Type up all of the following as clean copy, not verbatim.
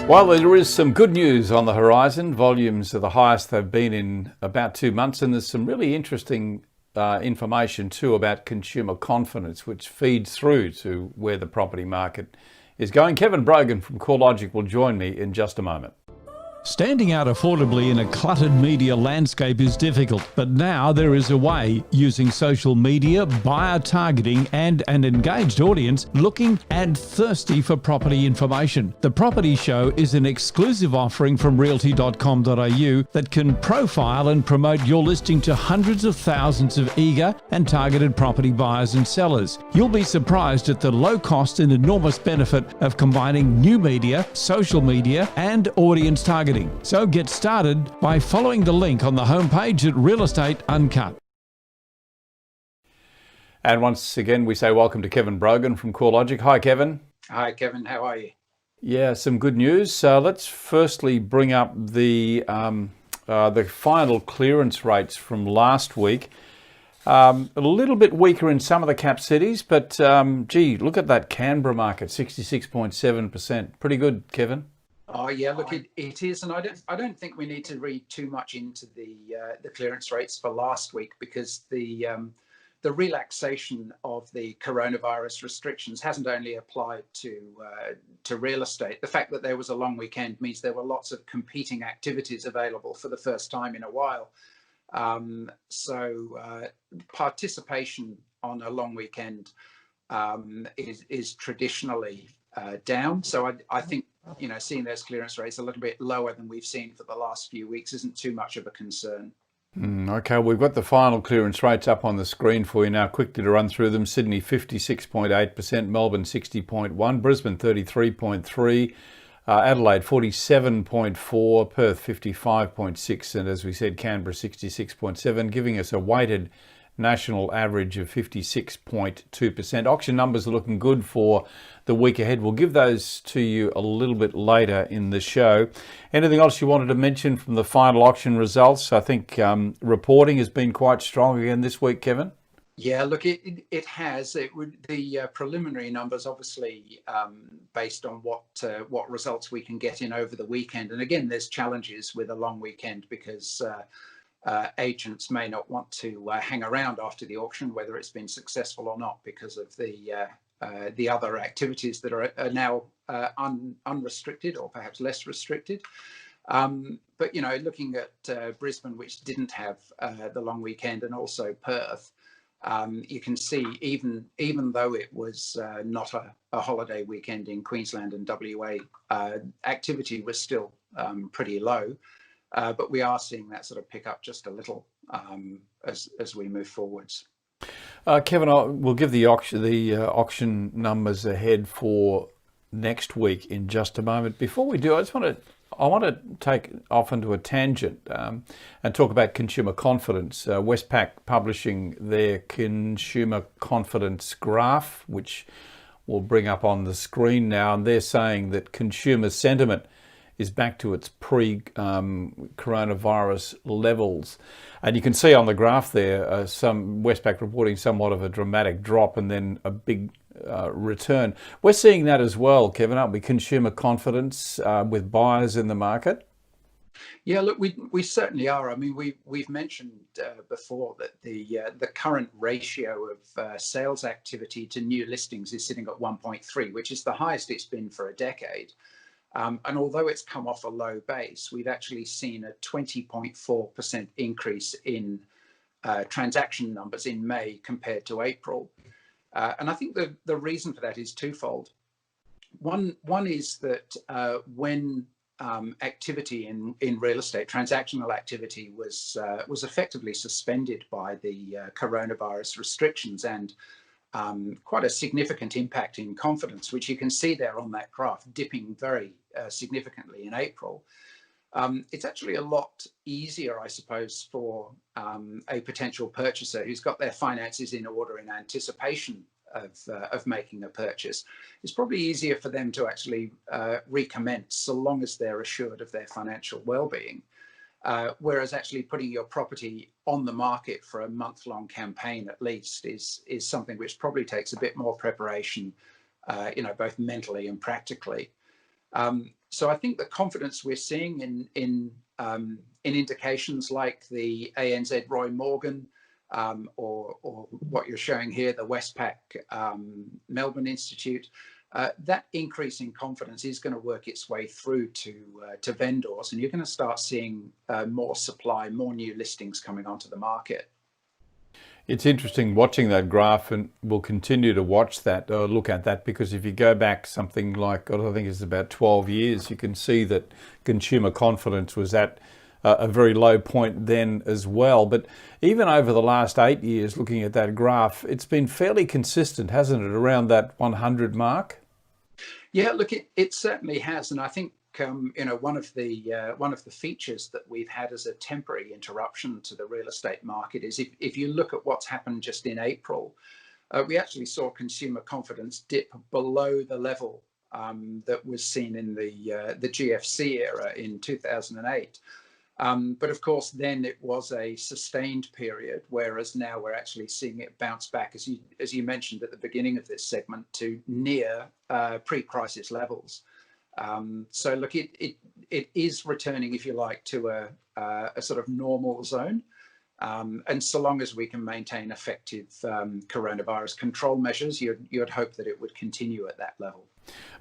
Well, there is some good news on the horizon. Volumes are the highest they've been in about 2 months, and there's some really interesting information too about consumer confidence, which feeds through to where the property market is going. Kevin Brogan from CoreLogic will join me in just a moment. Standing out affordably in a cluttered media landscape is difficult, but now there is a way using social media, buyer targeting and an engaged audience looking and thirsty for property information. The Property Show is an exclusive offering from realty.com.au that can profile and promote your listing to hundreds of thousands of eager and targeted property buyers and sellers. You'll be surprised at the low cost and enormous benefit of combining new media, social media and audience targeting. So get started by following the link on the homepage at Real Estate Uncut. And once again, we say welcome to Kevin Brogan from CoreLogic. Hi, Kevin. Hi, Kevin. How are you? Yeah, some good news. Let's firstly bring up the final clearance rates from last week. A little bit weaker in some of the cap cities, but gee, look at that Canberra market, 66.7%. Pretty good, Kevin. Oh yeah, look, it is, and I don't think we need to read too much into the clearance rates for last week, because the relaxation of the coronavirus restrictions hasn't only applied to real estate. The fact that there was a long weekend means there were lots of competing activities available for the first time in a while. So participation on a long weekend is traditionally down. So I think, you know, seeing those clearance rates a little bit lower than we've seen for the last few weeks isn't too much of a concern. Okay, we've got the final clearance rates up on the screen for you now. Quickly to run through them: Sydney 56.8%, Melbourne 60.1%, Brisbane 33.3%, Adelaide 47.4%, Perth 55.6%, and as we said, Canberra 66.7%, giving us a weighted national average of 56.2%. Auction numbers are looking good for the week ahead. We'll give those to you a little bit later in the show. Anything else you wanted to mention from the final auction results? I think reporting has been quite strong again this week, Kevin. Yeah, look, it has. The preliminary numbers, obviously, based on what results we can get in over the weekend. And again, there's challenges with a long weekend because agents may not want to hang around after the auction, whether it's been successful or not, because of the other activities that are now unrestricted or perhaps less restricted. But, you know, looking at Brisbane, which didn't have the long weekend, and also Perth, you can see even though it was not a holiday weekend in Queensland and WA, activity was still pretty low. But we are seeing that sort of pick up just a little as we move forwards. Kevin, we'll give the auction numbers ahead for next week in just a moment. Before we do, I want to take off into a tangent and talk about consumer confidence. Westpac publishing their consumer confidence graph, which we'll bring up on the screen now, and they're saying that consumer sentiment is back to its pre-coronavirus levels. And you can see on the graph there, some Westpac reporting somewhat of a dramatic drop and then a big return. We're seeing that as well, Kevin, aren't we? Consumer confidence with buyers in the market. Yeah, look, we certainly are. I mean, we've mentioned before that the current ratio of sales activity to new listings is sitting at 1.3, which is the highest it's been for a decade. And although it's come off a low base, we've actually seen a 20.4% increase in transaction numbers in May compared to April. And I think the reason for that is twofold. One is that when activity in real estate, transactional activity was effectively suspended by the coronavirus restrictions, and quite a significant impact in confidence, which you can see there on that graph, dipping very significantly in April. It's actually a lot easier, I suppose, for a potential purchaser who's got their finances in order in anticipation of making a purchase. It's probably easier for them to actually recommence, so long as they're assured of their financial well-being. Whereas actually putting your property on the market for a month-long campaign at least is something which probably takes a bit more preparation, both mentally and practically. So I think the confidence we're seeing in indications like the ANZ Roy Morgan, or what you're showing here, the Westpac Melbourne Institute, that increase in confidence is going to work its way through to vendors, and you're going to start seeing more supply, more new listings coming onto the market. It's interesting watching that graph, and we'll continue to watch that, look at that, because if you go back something like, I think it's about 12 years, you can see that consumer confidence was at a very low point then as well. But even over the last 8 years, looking at that graph, it's been fairly consistent, hasn't it, around that 100 mark? Yeah, look, it certainly has, and I think one of the features that we've had as a temporary interruption to the real estate market is if you look at what's happened just in April, we actually saw consumer confidence dip below the level that was seen in the GFC era in 2008. But of course, then it was a sustained period, whereas now we're actually seeing it bounce back, as you mentioned at the beginning of this segment, to near pre-crisis levels. So look, it is returning, if you like, to a sort of normal zone. And so long as we can maintain effective coronavirus control measures, you'd hope that it would continue at that level.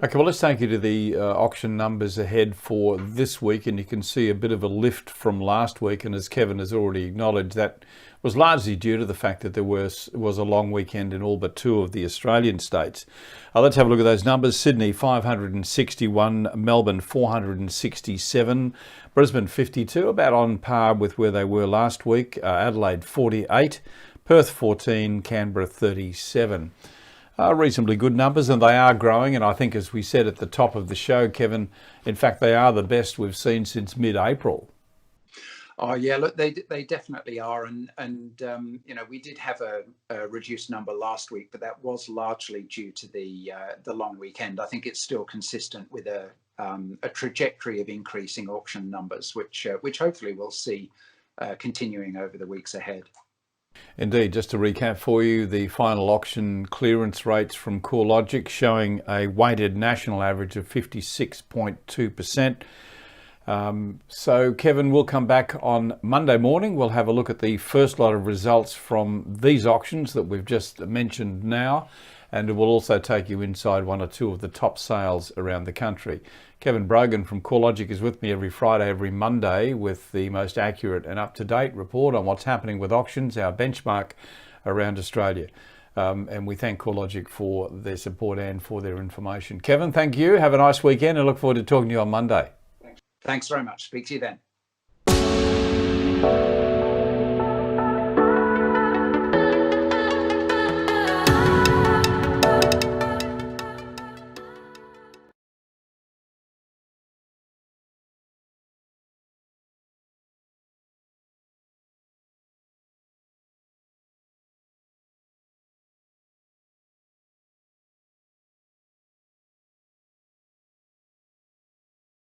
Okay, well, let's take you to the auction numbers ahead for this week, and you can see a bit of a lift from last week. And as Kevin has already acknowledged, that was largely due to the fact that there was a long weekend in all but 2 of the Australian states. Let's have a look at those numbers. Sydney 561, Melbourne 467, Brisbane 52, about on par with where they were last week, Adelaide 48, Perth 14, Canberra 37. Reasonably good numbers, and they are growing, and I think, as we said at the top of the show, Kevin, in fact they are the best we've seen since mid-April. Oh yeah, look, they definitely are, and we did have a reduced number last week, but that was largely due to the long weekend. I think it's still consistent with a trajectory of increasing auction numbers, which hopefully we'll see continuing over the weeks ahead. Indeed, just to recap for you, the final auction clearance rates from CoreLogic showing a weighted national average of 56.2%. So Kevin, we'll come back on Monday morning. We'll have a look at the first lot of results from these auctions that we've just mentioned now, and we'll also take you inside 1 or 2 of the top sales around the country. Kevin Brogan from CoreLogic is with me every Friday, every Monday, with the most accurate and up-to-date report on what's happening with auctions, our benchmark around Australia. And we thank CoreLogic for their support and for their information. Kevin, thank you. Have a nice weekend, and look forward to talking to you on Monday. Thanks very much. Speak to you then.